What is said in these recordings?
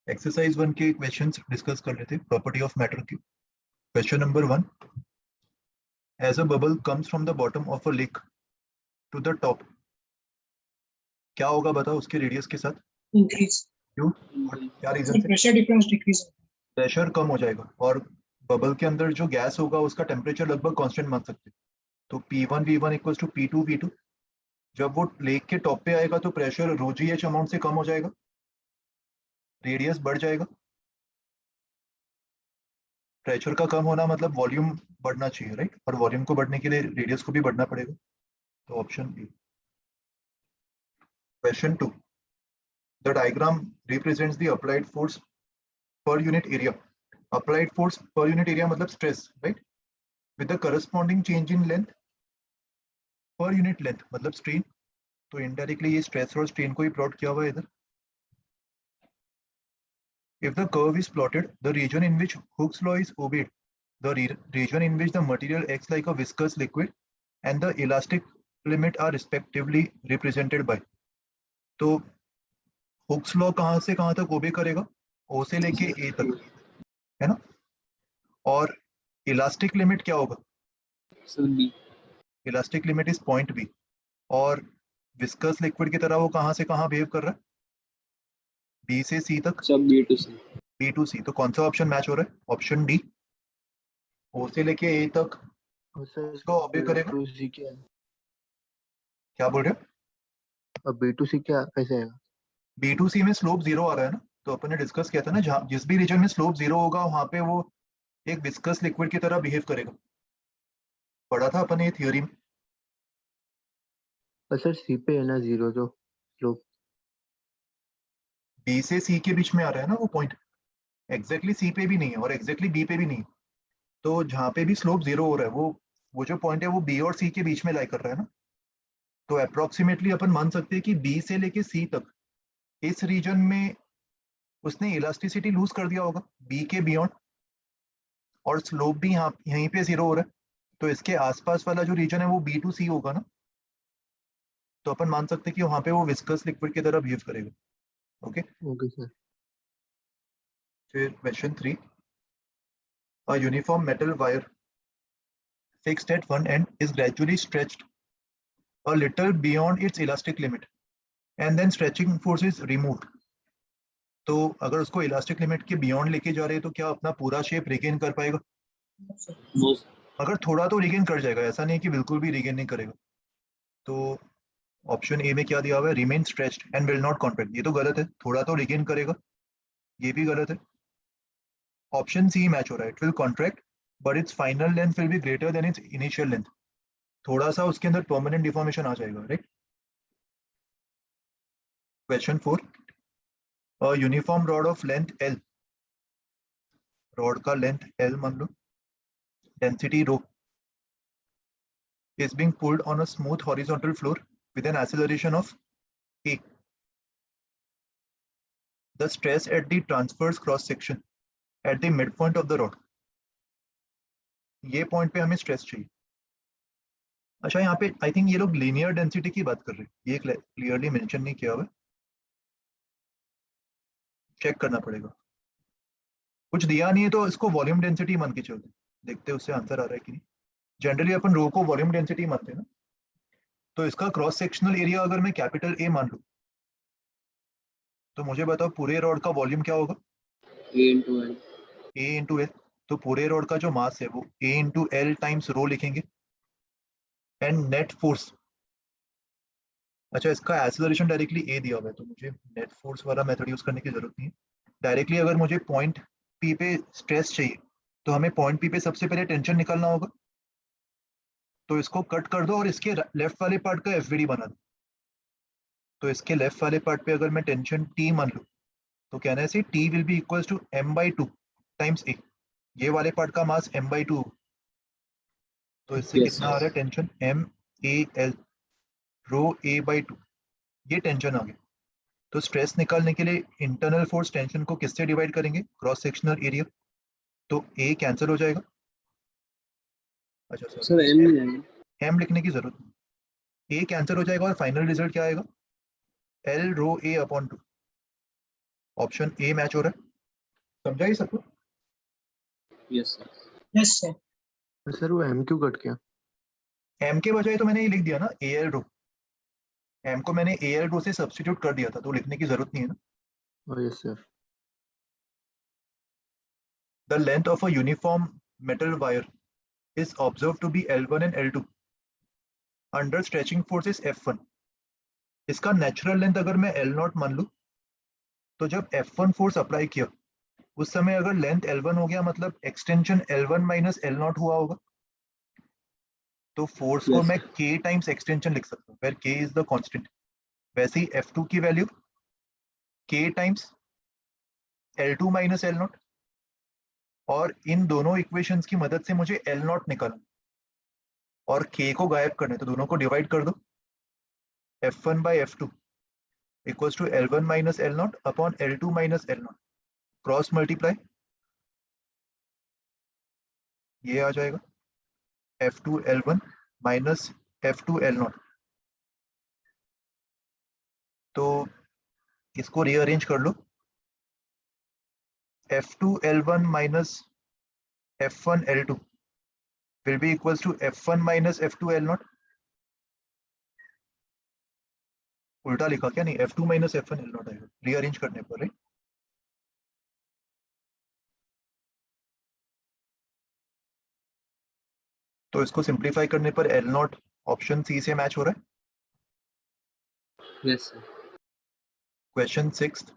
Exercise 1 के questions discuss कर लेते हैं प्रॉपर्टी ऑफ मैटर की। Question number 1, as a bubble comes from the bottom of a lake to the top, क्या होगा बताओ उसके रेडियस के साथ? इंक्रीज। क्यों और क्या रीजन से? Pressure difference decrease. प्रेशर कम हो जाएगा और बबल के अंदर जो गैस होगा उसका टेम्परेचर लगभग कांस्टेंट मान सकते हैं। तो P1 V1 equals to P2 V2। जब वो लेक के टॉप पे आएगा तो प्रेशर रो जी एच अमाउंट से कम हो जाएगा, रेडियस बढ़ जाएगा। प्रेशर का कम होना मतलब वॉल्यूम बढ़ना चाहिए, राइट? और वॉल्यूम को बढ़ने के लिए रेडियस को भी बढ़ना पड़ेगा। तो option B. Question 2, the diagram represents the applied force per unit area. Applied force per unit area मतलब stress, right? With the corresponding change in length per unit length मतलब स्ट्रेन। तो इनडायरेक्टली ये stress और strain को ही plot किया हुआ है इधर। If the curve is plotted, the region in which Hooke's law is obeyed, the region in which the material acts like a viscous liquid and the elastic limit are respectively represented by। तो Hooke's law कहाँ से कहाँ तक ओबे करेगा? ओ से लेके ए तक, है ना? और इलास्टिक लिमिट क्या होगा? Elastic limit is point B. और विस्कस लिक्विड की तरह वो कहाँ से कहाँ बिहेव कर रहा है? बी से सी तक। B to C. B to C. तो कौन सा ऑप्शन मैच हो रहा है? ऑप्शन डी, ओ से लेके ए तक उसको ओबे करेगा। क्या बोल रहे हो? अब B2C क्या कैसे आएगा? B2C में स्लोप जीरो आ रहा है ना, तो अपन ने डिस्कस किया था ना, जहाँ जिस भी रीजन में स्लोप जीरो होगा वहां पे वो एक विस्कस लिक्विड की तरह बिहेव करेगा। पढ़ा था अपन ने ये थ्योरी में। पर सर C पे है ना जीरो तो स्लोप। बी से सी के बीच में आ रहा है ना वो पॉइंट, एग्जैक्टली सी पे भी नहीं है और एग्जैक्टली बी पे भी नहीं है। तो जहाँ पे भी स्लोप जीरो हो रहा है वो जो पॉइंट है वो बी और सी के बीच में लाई कर रहा है ना। तो अप्रोक्सीमेटली अपन मान सकते हैं कि बी से लेके सी तक इस रीजन में उसने इलास्टिसिटी लूज कर दिया होगा बी के बियॉन्ड, और स्लोप भी यहाँ यहीं पे जीरो हो रहा है। तो इसके आसपास वाला जो रीजन है वो B2C होगा ना। तो अपन मान सकते हैं कि वहां पे वो विस्कस लिक्विड की तरह बिहेव करेगा। Okay okay sir. फिर question 3, a uniform metal wire fixed at one end is gradually stretched a little beyond its elastic limit and then stretching force is removed। तो अगर उसको इलास्टिक लिमिट के beyond लेके जा रहे हैं तो क्या अपना पूरा शेप रिगेन कर पाएगा? अगर थोड़ा तो रिगेन कर जाएगा, ऐसा नहीं कि बिल्कुल भी रिगेन नहीं करेगा। तो ऑप्शन ए में क्या दिया हुआ है? Remain stretched and will not contract. ये तो गलत है, थोड़ा तो रिगेन करेगा, ये भी गलत है। ऑप्शन सी मैच हो रहा है, it will contract but its final length will be greater than its initial length. थोड़ा सा उसके अंदर परमानेंट डिफॉर्मेशन आ जाएगा, right? Question 4, a uniform rod of length L, rod का लेंथ L मान लो, density rho, is being pulled on a smooth horizontal floor with an acceleration of A। The stress at the transverse cross section at the midpoint of the rod, ये point पे हमें stress चाहिए। अच्छा यहाँ पे I think ये लोग linear density की बात कर रहे हैं, ये क्लियरली मेंशन नहीं किया हुआ है, चेक करना पड़ेगा। कुछ दिया नहीं है तो इसको वॉल्यूम डेंसिटी मान के चलते, देखते हैं उससे आंसर आ रहा है कि नहीं। जनरली अपन रो को वॉल्यूम डेंसिटी मानते हैं ना। तो इसका क्रॉस सेक्शनल एरिया अगर मैं कैपिटल ए मान लूं तो मुझे बताओ पूरे रॉड का वॉल्यूम क्या होगा? ए इंटू एल। ए इंटू एल। तो पूरे रॉड का जो मास है वो ए इंटू एल टाइम्स रो लिखेंगे। एंड नेट फोर्स, अच्छा इसका एक्सेलरेशन डायरेक्टली ए दिया हुआ है तो मुझे नेट फोर्स वाला मेथड यूज करने की जरूरत नहीं है। डायरेक्टली अगर मुझे पॉइंट पी पे स्ट्रेस चाहिए तो हमें पॉइंट पी पे सबसे पहले टेंशन निकालना होगा। तो इसको कट कर दो और इसके लेफ्ट वाले पार्ट का एफवीडी बना दो। तो इसके लेफ्ट वाले पार्ट पे अगर मैं टेंशन टी मान लूँ तो कहना है T will be equal to m/2 times A. ये वाले पार्ट का मास m/2, तो इससे कितना आ रहा है टेंशन? M/A/L रो A/2, ये टेंशन आ गया। तो स्ट्रेस निकालने के लिए इंटरनल फोर्स टेंशन को किससे डिवाइड करेंगे? Cross sectional area. तो A कैंसिल हो जाएगा। अच्छा सर M लिखने की जरूरत नहीं, A कैंसिल हो जाएगा और फाइनल रिजल्ट क्या आएगा? L rho A/2। Option A match हो रहा है, समझा ये सबको? Yes, sir. Yes, sir. Sir वो एम क्यों कट गया? एम के बजाय तो मैंने ये लिख दिया ना ए एल रो, एम को मैंने ए एल रो से सब्स्टिट्यूट कर दिया था, तो लिखने की जरूरत नहीं है ना। Yes sir. The length of a uniform metal wire is observed to be L1 and L2 under stretching force is F1. इसका नेचुरल लेंथ अगर मैं L0 मान लूं, तो जब F1 फोर्स अप्लाई किया उस समय अगर लेंथ L1 हो गया, मतलब एक्सटेंशन L1 माइनस L0 हुआ होगा, तो फोर्स को Yes, मैं K टाइम्स एक्सटेंशन लिख सकता हूँ, where K is the constant. वैसे ही F2 की value K times L2 minus L0, और इन दोनों इक्वेशंस की मदद से मुझे L0 निकालना और K को गायब करना है, तो दोनों को डिवाइड कर दो, F1 by F2 equals to L1 minus L0 upon L2 minus L0, cross multiply, ये आ जाएगा F2 L1 minus F2 L0। तो इसको रीअरेंज कर लो, F2 L1 minus F1 L2 will be equals to F1 minus F2 L0। उल्टा लिखा क्या? नहीं, F2 minus F1 L0 आएगा रीअरेंज करने पर, राइट? तो इसको सिंप्लीफाई करने पर L0 ऑप्शन सी से मैच हो रहा है। yes, sir. Question 6,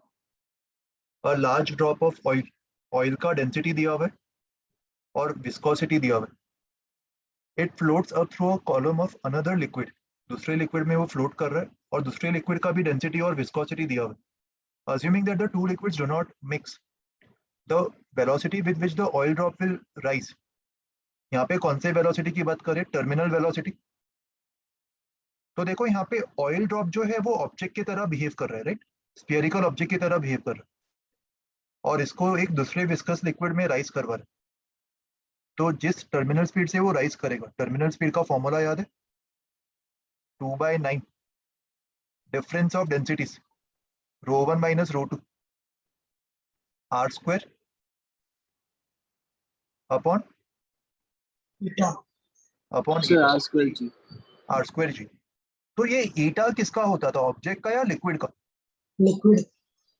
a large drop of oil, oil का डेंसिटी दिया हुआ है और विस्कोसिटी दिया हुआ है, it floats up through a column of another liquid, दूसरे लिक्विड में वो फ्लोट कर रहा है और दूसरे लिक्विड का भी डेंसिटी और विस्कोसिटी दिया हुआ है। Assuming that the two liquids do not mix, the velocity with which the oil drop will rise. यहाँ पे कौन से वेलोसिटी की बात करें? Terminal velocity. तो देखो यहाँ पे ऑयल ड्रॉप जो है वो ऑब्जेक्ट की तरह बिहेव कर रहा है, राइट? स्फीयरिकल ऑब्जेक्ट की तरह बिहेव कर रहा है और इसको एक दूसरे विस्कस लिक्विड में राइज करवा रहा है। तो जिस टर्मिनल स्पीड से वो राइज करेगा, टर्मिनल स्पीड का फॉर्मूला याद है? 2/9 difference of densities, ρ1 minus ρ2 R square upon Eta. Upon Sir, R square G. R square G. तो ये ईटा किसका होता था, ऑब्जेक्ट का या लिक्विड का? Liquid.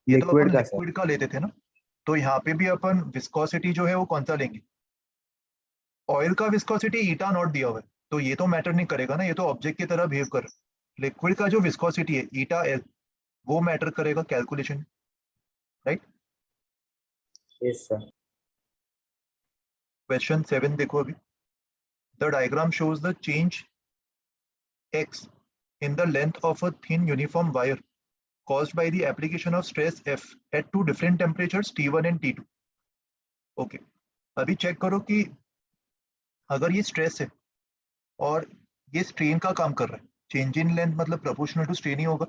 ये तो अपन लिक्विड का सर। लिक्विड का लेते थे ना। तो यहाँ पे भी अपन विस्कोसिटी जो है वो कौन सा लेंगे? ऑयल का विस्कोसिटी ईटा नॉट दिया हुआ है, तो ये तो मैटर नहीं करेगा ना, ये तो ऑब्जेक्ट की तरह बिहेव कर रहा है। लिक्विड का जो विस्कोसिटी है ईटा एल, वो मैटर करेगा calculation, right? Yes sir. Question 7 देखो अभी, the diagram shows the change x in the length of a thin uniform wire caused by the application of stress F at two different temperatures T1 and T2. Okay, अभी check करो कि अगर ये stress है और ये strain का काम कर रहा है, चेंज इन लेंथ मतलब प्रोपोर्शनल टू स्ट्रेन ही होगा,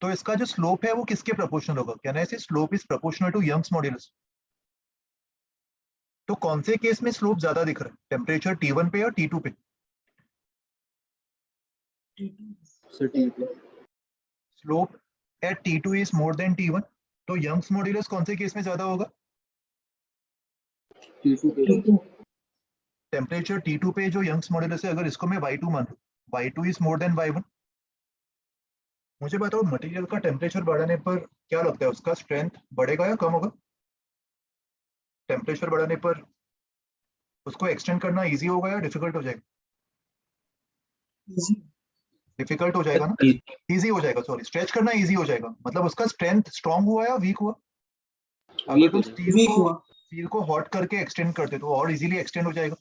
तो इसका जो स्लोप है वो किसके प्रोपोर्शनल होगा? कहना है slope is proportional to Young's modulus. तो कौन से केस में स्लोप ज्यादा दिख रहा है, टेम्परेचर T1 पे या T2 पे? Sir, T2. Slope eight T2 is more than T1, तो यंग्स मॉड्यूलस कौन से केस में ज्यादा होगा? T2 पे. T2. टेम्परेचर T2 पे जो यंग्स मॉड्यूलस है, अगर इसको मैं Y2 मान लूं, Y2 is more than Y1। मुझे बताओ मटेरियल का टेम्परेचर बढ़ाने पर क्या लगता है, उसका स्ट्रेंथ बढ़ेगा या कम होगा? टेम्परेचर बढ़ाने पर उसको एक्सटेंड करना इजी होगा या डिफिकल्ट हो जाएगा? Easy. डिफिकल्ट हो जाएगा ना, इजी हो जाएगा, सॉरी, स्ट्रेच करना इजी हो जाएगा। मतलब उसका स्ट्रेंथ स्ट्रांग हुआ या वीक हुआ? अगर तुम Weak हुआ. स्टील को हॉट करके एक्सटेंड करते तो और इजीली एक्सटेंड हो जाएगा।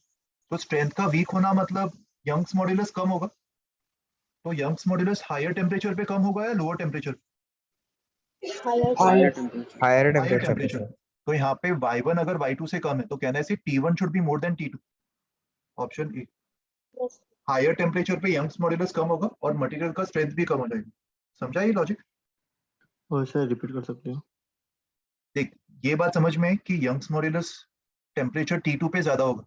तो स्ट्रेंथ का वीक होना मतलब यंग्स मॉड्यूलस कम होगा। तो यंग्स मॉड्यूलस हायर टेम्परेचर पे कम होगा या lower temperature? Higher. Higher higher temperature पे टेम्परेचर। सर। तो यहाँ पे Y1 अगर Y2 से कम है तो कहना है T1 should be more than T2, option A. Yes. Higher temperature पे यंग्स मॉड्यूलस कम होगा और मटेरियल का स्ट्रेंथ भी कम हो जाएगा। समझा ये लॉजिक? और सर रिपीट कर सकते हो? देख, ये बात समझ में है कि यंग्स मॉड्यूलस टेम्परेचर T2 पे ज्यादा होगा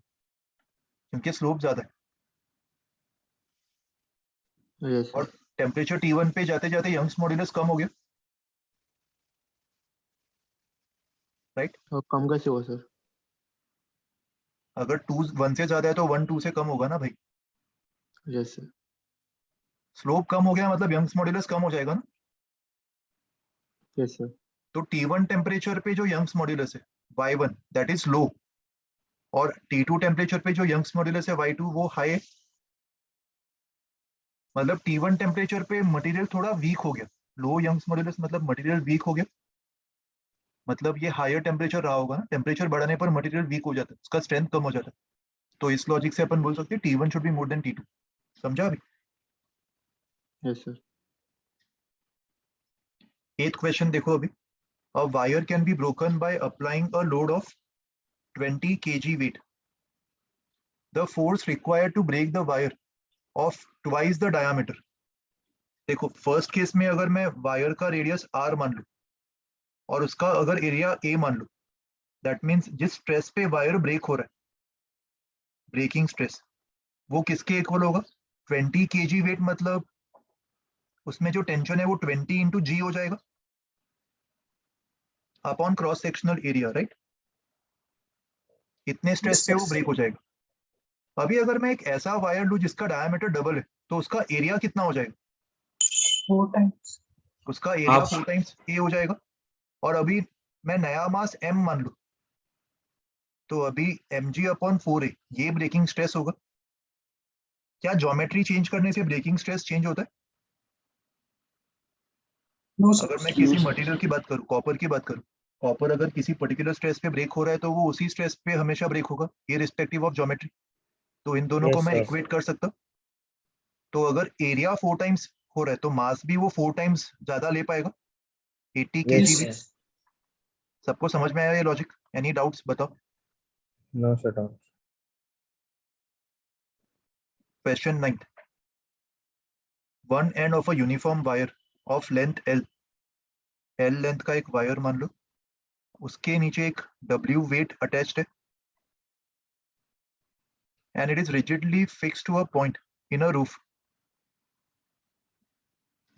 क्योंकि स्लोप ज्यादा है, यस और सर। टेम्परेचर T1 पे जाते जाते यंग्स मॉड्यूलस कम हो गया। और कम कैसे हुआ सर? अगर 2 1 से ज्यादा है तो 1 2 से कम होगा ना भाई। Yes sir. स्लोप कम हो गया मतलब यंग्स मॉड्यूलस कम हो जाएगा ना। Yes sir. तो T1 टेम्परेचर पे जो यंग्स मॉड्यूलस है Y1 दैट इज लो, और T2 टेम्परेचर पे जो यंग्स मॉड्यूलस है Y2 वो हाई है। मतलब T1 टेम्परेचर पे मटेरियल थोड़ा वीक हो गया, लो यंग्स मॉड्यूलस मतलब मटेरियल वीक हो गया, मतलब ये हायर टेम्परेचर रहा होगा ना, टेम्परेचर बढ़ाने पर मटेरियल वीक हो जाता है, उसका स्ट्रेंथ कम हो जाता है। तो इस लॉजिक से अपन बोल सकते हैं T1 should be more than T2। समझा अभी? Yes sir. 8th क्वेश्चन देखो अभी। A wire can be broken by applying a load of 20 kg weight. The force required to break the wire of twice the diameter. देखो first case में अगर मैं wire का radius r मान लूं और उसका अगर एरिया a मान लूं, दैट मींस जिस स्ट्रेस पे वायर ब्रेक हो रहा है, ब्रेकिंग स्ट्रेस, वो किसके इक्वल होगा? 20 kg वेट, मतलब उसमें जो टेंशन है वो 20 इंटू जी हो जाएगा upon cross sectional area, right? इतने स्ट्रेस पे वो ब्रेक हो जाएगा। अभी अगर मैं एक ऐसा वायर लूं जिसका डायमीटर डबल है तो उसका एरिया कितना हो जाएगा? 4 times. उसका एरिया Half. 4 टाइम्स ए हो जाएगा। और अभी मैं नया मास m मान लूं तो अभी mg अपॉन 4a ये ब्रेकिंग स्ट्रेस होगा। क्या ज्योमेट्री चेंज करने से ब्रेकिंग स्ट्रेस चेंज होता है? No, sir. अगर मैं किसी No, sir. मटेरियल की बात करूं, कॉपर की बात करूं, कॉपर अगर किसी पर्टिकुलर स्ट्रेस पे ब्रेक हो रहा है तो वो उसी स्ट्रेस पे हमेशा ब्रेक होगा इररिस्पेक्टिव ऑफ ज्योमेट्री। तो इन दोनों को Yes, मैं sir. इक्वेट कर सकता हूं। तो अगर एरिया 4 टाइम्स हो रहा है तो मास भी वो 4 टाइम्स ज्यादा ले पाएगा, 80 Yes, kg sir. वेट। सबको समझ में आया ये लॉजिक? एनी डाउट्स बताओ। No, sir. Don't. Question 9। One end of a uniform wire of length L length का एक वायर मान लो, उसके नीचे एक W वेट अटैच्ड है and it is rigidly fixed to a point in a roof.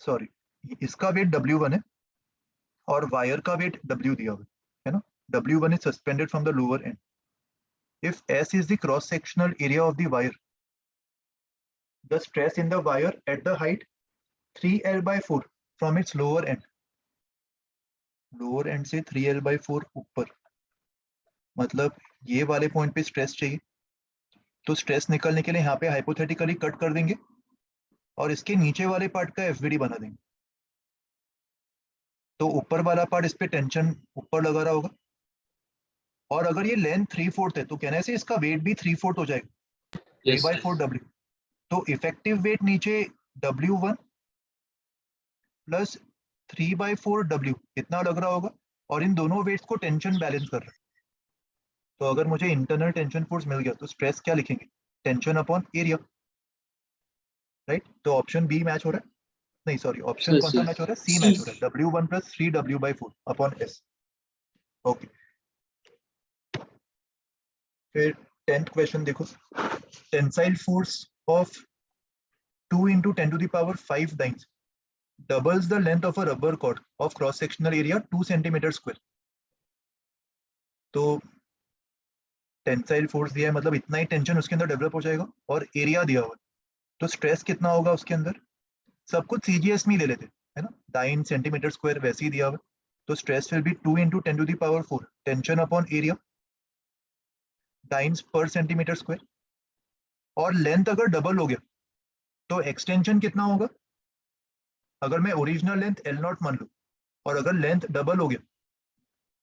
Sorry, इसका wait W1 है और वायर का वेट W दिया हुआ है ना। W1 is suspended from the lower end. If S is the cross sectional area of the wire, the stress in the wire at the height 3L/4 from its lower end. Lower and से 3L/4 ऊपर, मतलब ये वाले point पे stress चाहिए। तो stress निकलने के लिए यहाँ पे हाइपोथेटिकली कट कर देंगे और इसके नीचे वाले पार्ट का FVD बना देंगे। तो ऊपर वाला पार्ट इस पे टेंशन ऊपर लगा रहा होगा, और अगर ये लेंथ 3/4 है तो कहने से इसका वेट भी 3/4 हो जाएगा, Yes, 3/4 W। तो इफेक्टिव वेट नीचे W1 प्लस 3/4 W इतना लग रहा होगा, और इन दोनों वेट्स को टेंशन बैलेंस कर रहा है। तो अगर मुझे इंटरनल टेंशन फोर्स मिल गया तो स्ट्रेस क्या लिखेंगे? Tension upon area, right? तो ऑप्शन बी मैच हो रहा है, नहीं सॉरी, ऑप्शन Yes, कौन सा yes. मैच हो रहा है? सी C. मैच हो रहा है, W1 plus 3W/4 upon S। Okay, फिर 10th क्वेश्चन देखो। Tensile force of 2 into 10 to the power 5 times doubles the length of a rubber cord of cross sectional area 2 centimeter square. तो tensile force दिया है मतलब इतना ही tension उसके अंदर develop हो जाएगा, और एरिया दिया हुआ है, तो स्ट्रेस कितना होगा उसके अंदर? सब कुछ CGS में ले लेते है ना, 9 सेंटीमीटर स्क्वायर वैसे ही दिया हुआ है। तो stress will be 2 into 10 to the power 4 tension upon area times पर सेंटीमीटर स्क्वायर। और लेंथ अगर डबल हो गया तो एक्सटेंशन कितना होगा? अगर मैं ओरिजिनल लेंथ L0 मान लूं और अगर लेंथ डबल हो गया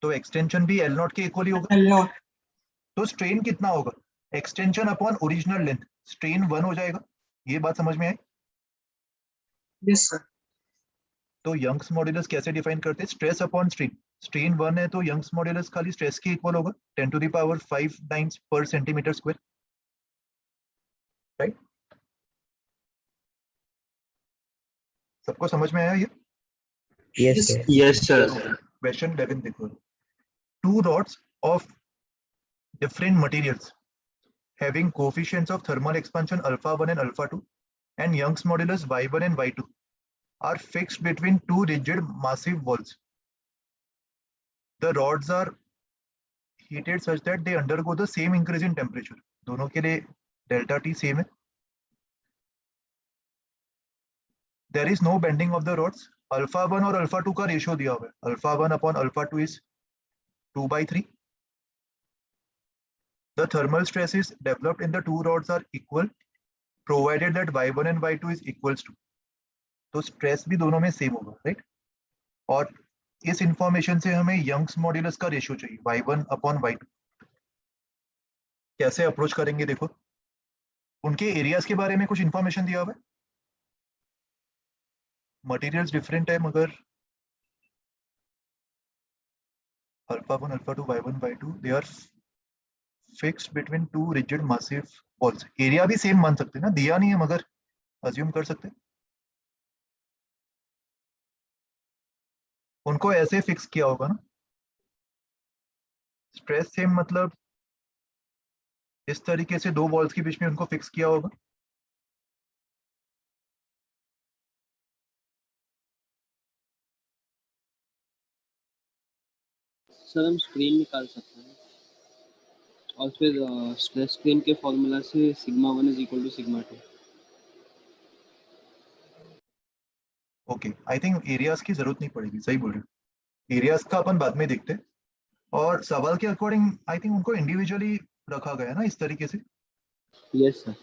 तो एक्सटेंशन भी L0 के इक्वल ही होगा। L0. तो स्ट्रेन कितना होगा? Extension upon original length, strain 1 हो जाएगा। ये बात समझ में आई? Yes, sir. तो यंग्स मॉड्यूलस कैसे डिफाइन करते हैं? स्ट्रेस अपॉन स्ट्रेन, स्ट्रेन 1 है तो यंग्स मॉड्यूलस खाली स्ट्रेस के इक्वल होगा 10 to the power 5 टाइम्स पर सेंटीमीटर स्क्वायर, राइट? सबको समझ में आया ये? Yes, sir. Yes, sir. Question 11 देखो। Two rods of different materials having coefficients of thermal expansion α1 and α2 and Young's modulus Y1 and Y2 are fixed between two rigid massive walls. The rods are heated such that they undergo the same increase in temperature. दोनों के लिए delta T same है. There is no bending of the rods. Alpha 1 और alpha 2 का ratio दिया हुआ है. Alpha 1 upon alpha 2 is 2/3. The thermal stresses developed in the two rods are equal, provided that y1 and y2 is equals to. तो stress भी दोनों में same होगा, राइट? और इस इंफॉर्मेशन से हमें यंग्स मॉड्यूलस का रेशियो चाहिए, y1 अपॉन y2. कैसे अप्रोच करेंगे देखो. उनके एरियाज के बारे में कुछ इंफॉर्मेशन दिया हुआ है. मटेरियल्स डिफरेंट है मगर alpha 1 alpha 2 y1 y2 they are fixed between two rigid massive walls. Area भी सेम मान सकते हैं ना, दिया नहीं है मगर अज्यूम कर सकते हैं. उनको ऐसे फिक्स किया होगा ना. स्ट्रेस सेम मतलब इस तरीके से दो वॉल्स के बीच में उनको फिक्स किया होगा. सर हम स्ट्रेन निकाल सकते हैं और फिर स्ट्रेस स्ट्रेन के फॉर्मूला से sigma 1 is equal to sigma 2. Okay, I think areas की जरूरत नहीं पड़ेगी. सही बोल रहे हो. एरियाज का अपन बाद में देखते हैं. और सवाल के अकॉर्डिंग आई थिंक उनको इंडिविजुअली रखा गया है ना इस तरीके से. Yes sir.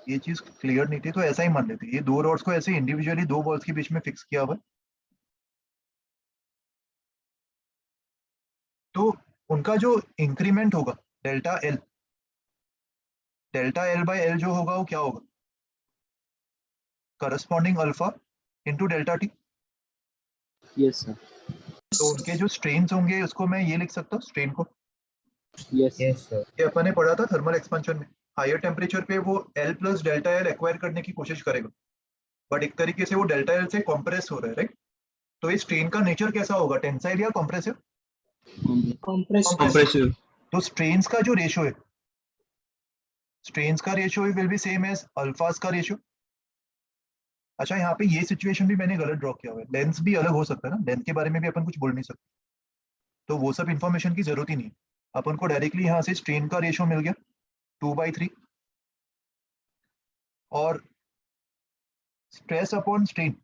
ये चीज क्लियर नहीं थी तो ऐसा ही मान लेते. ये दो रॉड्स को ऐसे इंडिविजुअली दो वॉल्स के बीच में फिक्स किया हुआ है. तो उनका जो इंक्रीमेंट होगा डेल्टा एल बाय एल जो होगा वो क्या होगा, corresponding alpha into delta T. Yes sir. तो उनके जो स्ट्रेन्स होंगे उसको मैं ये लिख सकता हूँ स्ट्रेन को. Yes Yes, sir. ये अपन ने पढ़ा था थर्मल एक्सपेंशन में. हायर टेम्परेचर पे वो L plus delta L acquire करने की कोशिश करेगा बट एक तरीके से वो डेल्टा एल से कॉम्प्रेस हो रहा है, राइट? तो इस स्ट्रेन का नेचर कैसा होगा, टेंसाइल या कॉम्प्रेसिव? Compressive. तो स्ट्रेन्स का जो रेशियो है, स्ट्रेन्स का ratio will be same as alphas का रेशियो. अच्छा, यहाँ पे ये सिचुएशन भी मैंने गलत ड्रॉ किया हुआ है. लेंथ भी अलग हो सकता है ना, लेंथ के बारे में भी अपन कुछ बोल नहीं सकते. तो वो सब इंफॉर्मेशन की जरूरत ही नहीं है. अपन को डायरेक्टली यहाँ से स्ट्रेन का रेशियो मिल गया 2/3 और स्ट्रेस अपॉन स्ट्रेन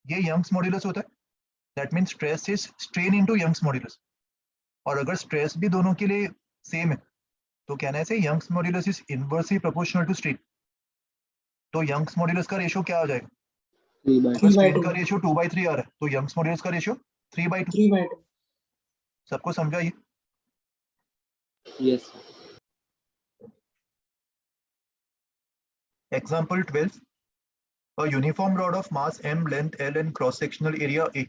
ये यंग्स मॉड्यूलस होता है. That mean stress is strain into Young's modulus. और अगर स्ट्रेस भी दोनों के लिए सेम है तो कहना है Young's modulus is inversely proportional to strain. तो यंग्स मॉड्यूलस का रेशियो क्या आ जाएगा, 3/2. स्ट्रेन का रेशियो 2/3 आ रहा है तो यंग्स मॉड्यूलस का रेशियो 3/2. 3/2. सबको समझा ये? Yes sir. Example 12. A uniform rod of mass m, length L and cross-sectional area A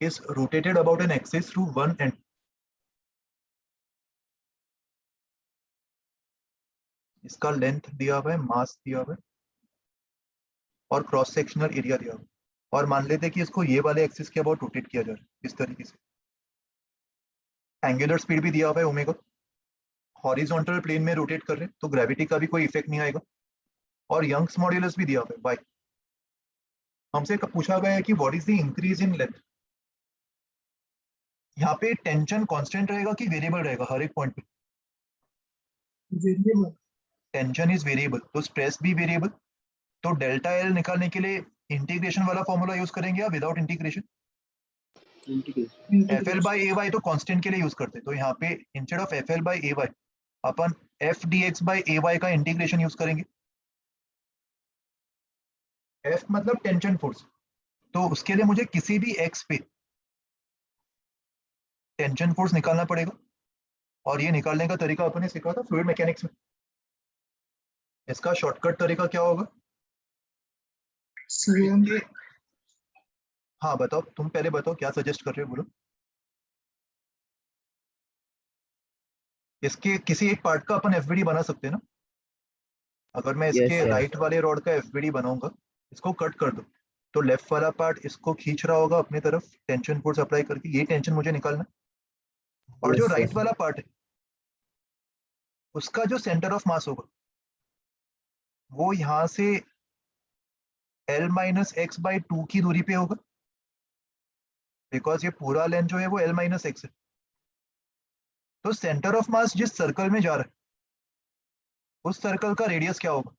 is rotated about an axis through one end. इसका लेंथ दिया हुआ है, मास दिया हुआ है और क्रॉस सेक्शनल एरिया दिया हुआ है. और मान लेते हैं कि इसको ये वाले एक्सिस के अबाउट रोटेट किया जा रहा है इस तरीके से. एंगुलर स्पीड भी दिया हुआ है ओमेगा. हॉरिजॉन्टल प्लेन में रोटेट कर रहे हैं तो ग्रेविटी का भी कोई इफेक्ट नहीं आएगा. और यंग्स मॉड्यूलस भी दिया हुआ है बाय. हमसे पूछा गया है कि what is the increase in length. यहाँ पे टेंशन कांस्टेंट रहेगा कि वेरिएबल रहेगा हर एक पॉइंट पे? Variable. टेंशन इज वेरिएबल तो स्ट्रेस भी वेरिएबल. तो डेल्टा एल निकालने के लिए इंटीग्रेशन वाला फॉर्मूला यूज करेंगे या without integration? Integration. F L by A Y तो कांस्टेंट के लिए यूज करते हैं. तो यहाँ पे instead of F L by A Y अपन F D X by A Y का इंटीग्रेशन यूज करेंगे. एफ मतलब टेंशन फोर्स. तो उसके लिए मुझे किसी भी एक्स पे टेंशन फोर्स निकालना पड़ेगा. और ये निकालने का तरीका अपने सीखा था फ्लूइड मैकेनिक्स में. इसका शॉर्टकट तरीका क्या होगा? Same. हाँ बताओ, तुम पहले बताओ क्या सजेस्ट कर रहे हो, बोलो. इसके किसी एक पार्ट का अपन एफबीडी बना सकते हैं ना. अगर मैं Yes, इसके sir. राइट वाले रॉड का एफबीडी बनाऊंगा, इसको कट कर दो तो लेफ्ट वाला पार्ट इसको खींच रहा होगा अपनी तरफ टेंशन फोर्स अप्लाई करके. ये टेंशन मुझे निकालना. और Yes, जो sir. राइट वाला पार्ट है उसका जो सेंटर ऑफ मास होगा वो यहाँ से L माइनस एक्स बाई 2 की दूरी पे होगा बिकॉज ये पूरा लेंथ जो है वो L माइनस एक्स है. तो सेंटर ऑफ मास जिस सर्कल में जा रहा है उस सर्कल का रेडियस क्या होगा?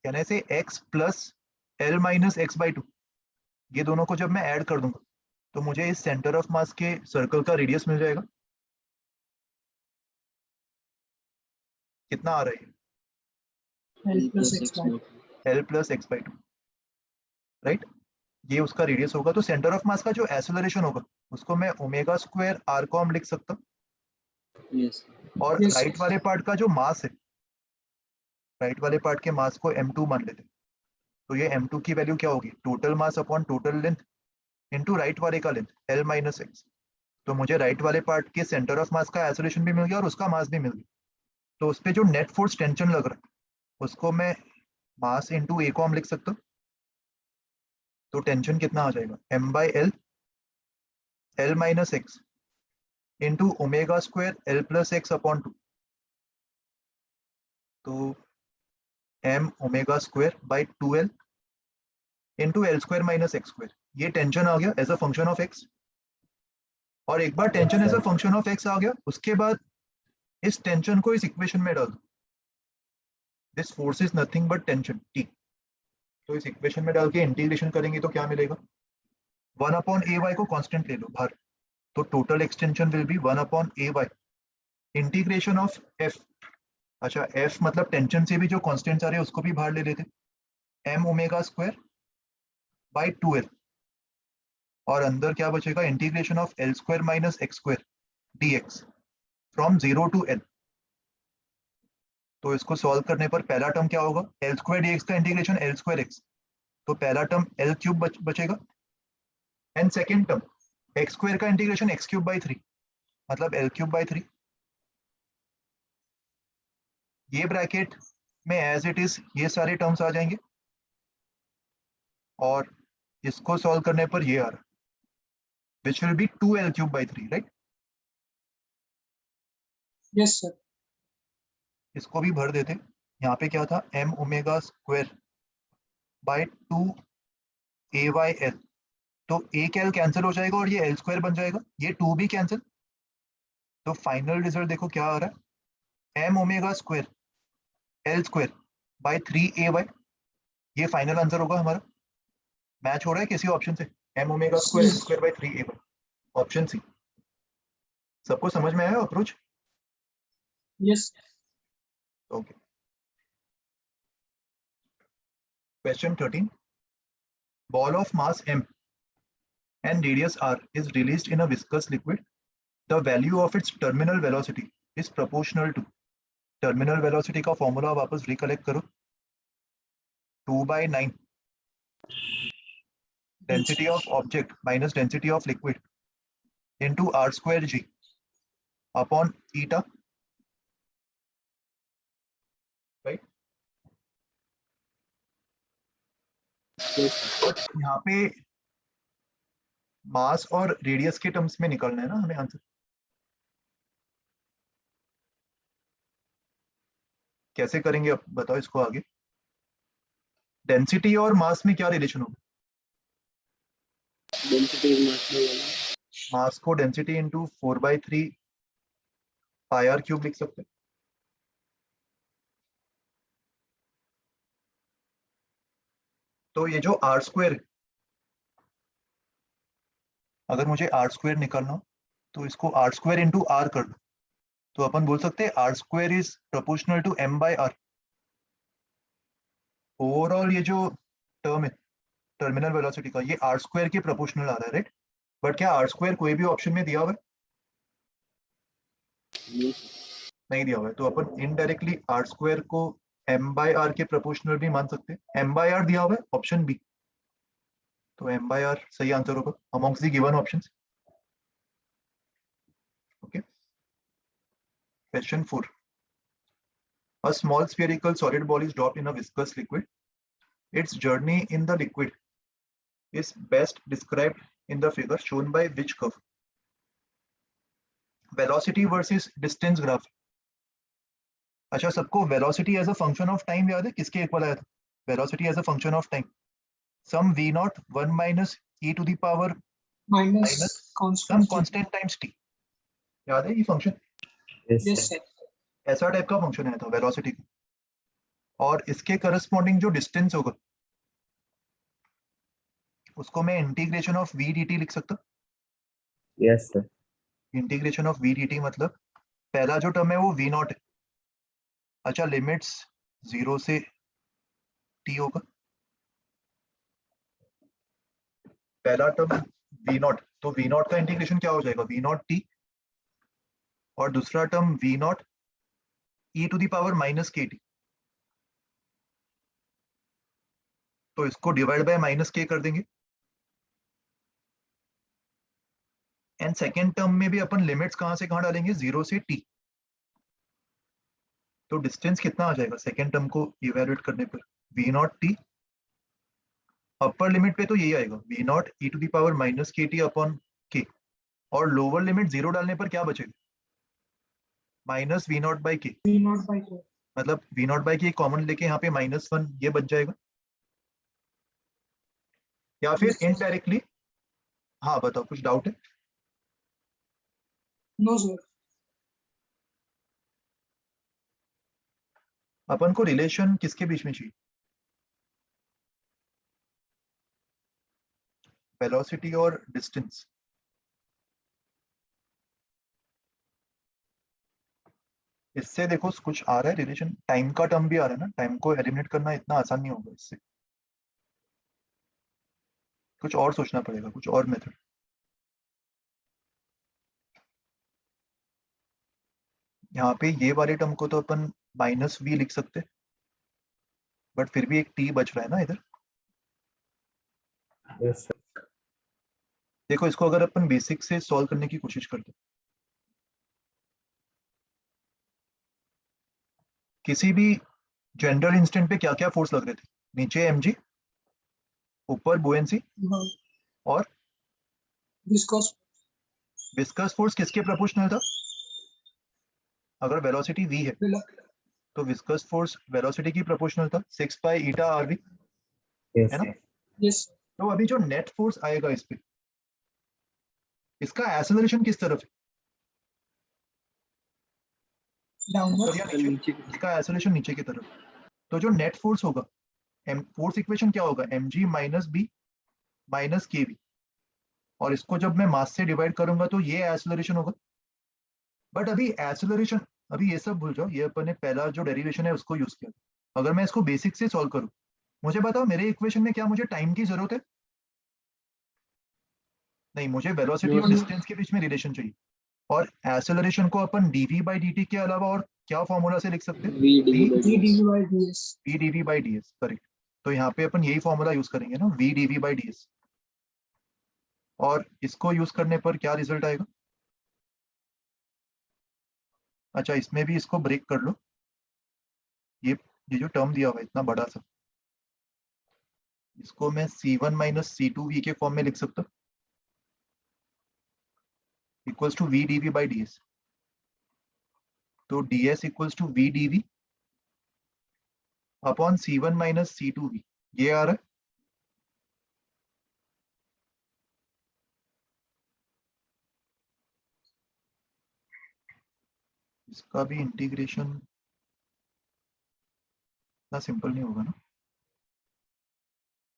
कहने से x plus L minus x by two, ये दोनों को जब मैं ऐड कर दूंगा तो मुझे इस सेंटर ऑफ मास के सर्कल का रेडियस मिल जाएगा। कितना आ रहा है? L plus X by L plus x by two, right? ये उसका रेडियस होगा। तो सेंटर ऑफ मास का जो एक्सेलरेशन होगा उसको मैं ओमेगा स्क्वायर आर कॉम लिख सकता हूँ। यस और Yes, राइट वाले पार्ट का जो मास है, राइट वाले पार्ट के मास को m2 मान लेते हैं। तो ये m2 की वैल्यू क्या होगी? Total mass upon total length into right वाले का लेंथ l माइनस एक्स। तो मुझे राइट वाले पार्ट के सेंटर ऑफ मास का एक्सेलरेशन भी मिल गया और उसका मास भी मिल गया। तो उस पर जो नेट फोर्स टेंशन लग रहा है उसको मैं मास इंटू ए कॉम लिख सकता हूँ। तो टेंशन कितना आ जाएगा? m by L minus X into omega square L plus X upon two. तो m omega square by two L into L square minus X square, ये टेंशन आ गया as a function of x। और एक बार tension as a function of x आ गया उसके बाद इस टेंशन को इस इक्वेशन में डाल दो। This force is nothing but tension T। तो इस इक्वेशन में डाल के इंटीग्रेशन करेंगे तो क्या मिलेगा? 1 अपॉन ए वाई को कांस्टेंट ले लो बाहर, तो total extension will be 1 upon A Y integration of f। अच्छा, f मतलब टेंशन से भी जो कांस्टेंट्स आ रहे हैं उसको भी बाहर ले लेते, m omega square by 2l। और अंदर क्या बचेगा? Integration of L square minus X square dx from 0 to l। तो इसको सॉल्व करने पर पहला टर्म क्या होगा? एल स्क्वायर dx का इंटीग्रेशन एल स्क्वायर एक्स, तो पहला टर्म एल क्यूब बचेगा। And second term x square का इंटीग्रेशन एक्स क्यूब बाई 3, मतलब एल क्यूब बाई 3। ये ब्रैकेट में एज इट इज ये सारे टर्म्स आ जाएंगे और इसको सॉल्व करने पर ये आ रहा, which will be 2l cube by 3, right? yes, sir. इसको भी भर देते। यहाँ पे क्या था? m omega square by 2 A Y L. तो एक एल कैंसिल हो जाएगा और ये एल स्क्वायर बन जाएगा, ये 2 भी कैंसिल। तो फाइनल रिजल्ट देखो क्या आ रहा है? m omega square L square by 3 A Y, ये फाइनल आंसर होगा हमारा। मैच हो रहा है किसी ऑप्शन से? m omega square L square by 3 A Y, option C. सबको समझ में आया approach? Yes, okay. Question 13, ball of mass m and radius r is released in a viscous liquid. The value of its terminal velocity is proportional to, terminal velocity का formula वापस recollect करो, 2/9 density of object minus density of liquid into r square g upon eta, right? यहाँ पे मास और radius के terms में निकलना है ना हमें आंसर। कैसे करेंगे अब बताओ इसको आगे? डेंसिटी और मास में क्या रिलेशन होगा? Density is mass by volume. Mass को density into 4/3 pi R cube लिख सकते हैं। तो ये जो आर स्क्वायर, अगर मुझे आर स्क्वायर निकालना हो तो इसको आर स्क्वायर इंटू आर कर दो, तो अपन बोल सकते हैं R square is proportional to m by R. Overall ये जो टर्म है टर्मिनल वेलोसिटी का, ये आर स्क्वायर के प्रोपोर्शनल आ रहा है, राइट? बट क्या आर स्क्वायर कोई भी ऑप्शन में दिया हुआ है? नहीं दिया हुआ है, तो अपन इनडायरेक्टली आर स्क्वायर को m बाई आर के प्रोपोर्शनल भी मान सकते हैं। m बाई आर दिया हुआ है ऑप्शन बी, तो m बाई आर सही आंसर होगा amongst the given options. Okay. Question 4, a small spherical solid ball is dropped in a viscous liquid. Its journey in the liquid is best described in the figure shown by which curve? Velocity versus distance graph। अच्छा, सबको velocity as a function of time याद है? किसके equal आया था velocity as a function of time? Some v naught 1 minus e to the power minus minus some constant. Constant times t। याद है ये function? Yes, Yes, sir. sir. ऐसा type का फंक्शन आया था वेलोसिटी का, और इसके करस्पॉन्डिंग जो डिस्टेंस होगा उसको मैं इंटीग्रेशन ऑफ वी dt लिख सकता। Yes, sir. Integration of V dt मतलब पहला जो टर्म है वो v नॉट है। अच्छा, लिमिट्स 0 से t होगा, पहला टर्म v नॉट, तो v नॉट का इंटीग्रेशन क्या हो जाएगा, v नॉट t, और दूसरा term v naught e to the power minus K T, तो इसको डिवाइड बाय माइनस के कर देंगे। एंड सेकेंड टर्म में भी अपन लिमिट्स कहां से कहां डालेंगे, 0 से t, तो डिस्टेंस कितना आ जाएगा सेकेंड टर्म को इवेल्युएट करने पर, v naught t, upper limit पे तो यही आएगा v naught e to the power minus K T upon K, और लोअर लिमिट 0 डालने पर क्या बचेगा, minus v naught by K, V naught by 2. मतलब v naught by K common लेके यहाँ पे -1 ये बच जाएगा। या फिर Yes, sir. इनडायरेक्टली, हाँ बताओ कुछ डाउट है? No, sir. अपन को रिलेशन किसके बीच में चाहिए, वेलोसिटी और डिस्टेंस। इससे देखो कुछ आ रहा है रिलेशन, टाइम का टर्म भी आ रहा है ना, टाइम को एलिमिनेट करना इतना आसान नहीं होगा, इससे कुछ और सोचना पड़ेगा, कुछ और मेथड। यहाँ पे ये वाले टर्म को तो अपन माइनस वी लिख सकते, बट फिर भी एक टी बच रहा है ना इधर। Yes, sir. देखो इसको अगर अपन बेसिक से सॉल्व करने की कोशिश करते, किसी भी जनरल इंस्टेंट पे क्या क्या फोर्स लग रहे थे, नीचे mg, ऊपर बुएंसी, No. और Viscous. विस्कस फोर्स किसके प्रोपोर्शनल था, अगर वेलोसिटी v है Velo- तो विस्कस फोर्स वेलोसिटी की प्रोपोर्शनल था, 6 पाई ईटा आरवी, Yes, है ना? sir. Yes, sir. तो अभी जो नेट फोर्स आएगा इस पे, इसका एक्सेलरेशन किस तरफ है, Downward. ऊपर या नीचे? नीचे इसका एक्सेलरेशन नीचे की तरफ, तो जो नेट फोर्स होगा, फोर्स इक्वेशन क्या होगा, mg माइनस बी माइनस के वी, और इसको जब मैं मास से डिवाइड करूंगा तो ये एक्सेलरेशन होगा। बट अभी एक्सेलरेशन, अभी ये सब भूल जाओ, ये अपन ने पहला जो डेरिवेशन है उसको यूज किया। अगर मैं इसको बेसिक से सॉल्व करूं, मुझे बताओ मेरे इक्वेशन में क्या मुझे टाइम की जरूरत है, नहीं, मुझे वेलोसिटी और No. डिस्टेंस के बीच में रिलेशन चाहिए। और एक्सेलरेशन को अपन dv बाई dt के अलावा और क्या फॉर्मूला से लिख सकते हैं, v dv by V ds. dV by ds. v dv by ds, correct. तो यहाँ पे अपन यही फॉर्मूला यूज करेंगे ना, v dv बाई ds, और इसको यूज करने पर क्या रिजल्ट आएगा। अच्छा, इसमें भी इसको ब्रेक कर लो, ये जो टर्म दिया हुआ है इतना बड़ा सा, इसको मैं c1 माइनस c2v के फॉर्म में लिख सकता हूँ, equals to v dv by ds। तो ds equals to v dv upon c1 minus c2v, ये आ रहा है। इसका भी इंटीग्रेशन इतना सिंपल नहीं होगा ना।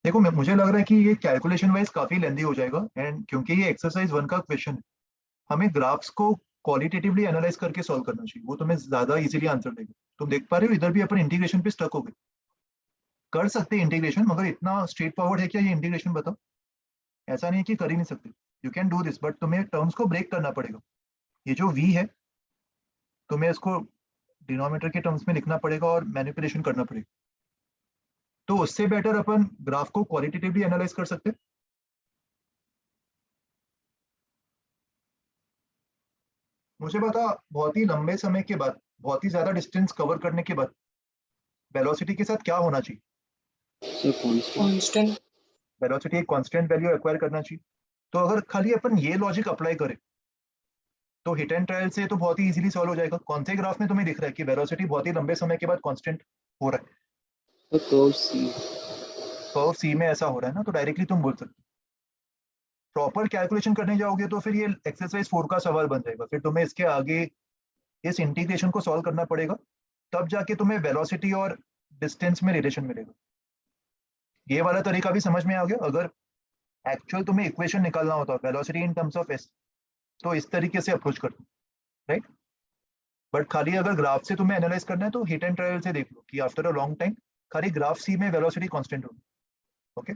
देखो मुझे लग रहा है कि ये कैलकुलेशन वाइज काफी लेंदी हो जाएगा, एंड क्योंकि ये एक्सरसाइज 1 का क्वेश्चन है, हमें ग्राफ्स को क्वालिटेटिवली एनालाइज करके सॉल्व करना चाहिए, वो तुम्हें ज्यादा इजीली आंसर देगा। तुम देख पा रहे हो इधर भी अपन इंटीग्रेशन पे स्टक हो गए, कर सकते हैं इंटीग्रेशन, मगर इतना स्ट्रेट फॉरवर्ड है क्या ये इंटीग्रेशन, बताओ? ऐसा नहीं है कि कर ही नहीं सकते, you can do this, but तुम्हें टर्म्स को ब्रेक करना पड़ेगा। ये जो v है तुम्हें इसको डिनोमिनेटर के टर्म्स में लिखना पड़ेगा और मैनिपुलेशन करना पड़ेगा। तो उससे बेटर अपन ग्राफ को क्वालिटेटिवली एनालाइज कर सकते हैं। मुझे बता, बहुत ही लंबे समय के बाद, बहुत ही ज्यादा डिस्टेंस कवर करने के बाद वेलोसिटी के साथ क्या होना चाहिए, So constant. Constant. वेलोसिटी एक कांस्टेंट वैल्यू एक्वायर करना चाहिए। तो अगर खाली अपन ये लॉजिक अप्लाई करें तो हिट एंड ट्रायल से तो बहुत ही इजीली सॉल्व हो जाएगा। कौन से ग्राफ में तुम्हें दिख रहा है कि वेलोसिटी बहुत ही लंबे समय के बाद कांस्टेंट हो रहा है, So curve C. कर्व सी में ऐसा हो रहा है ना, तो डायरेक्टली तुम बोल सकते हो प्रॉपर कैलकुलेशन करने जाओगे तो फिर ये एक्सरसाइज 4 का सवाल बन जाएगा, फिर तुम्हें इसके आगे इस इंटीग्रेशन को सॉल्व करना पड़ेगा, तब जाके तुम्हें वेलोसिटी और डिस्टेंस में रिलेशन मिलेगा। ये वाला तरीका भी समझ में आ गया? अगर एक्चुअल तुम्हें इक्वेशन निकालना होता है velocity in terms of S, तो इस तरीके से अप्रोच करते, राइट? बट खाली अगर ग्राफ से तुम्हें एनालाइज करना है तो हिट एंड ट्रायल से देख लो कि आफ्टर अ लॉन्ग टाइम खाली ग्राफ सी में वेलोसिटी कांस्टेंट होगी। ओके,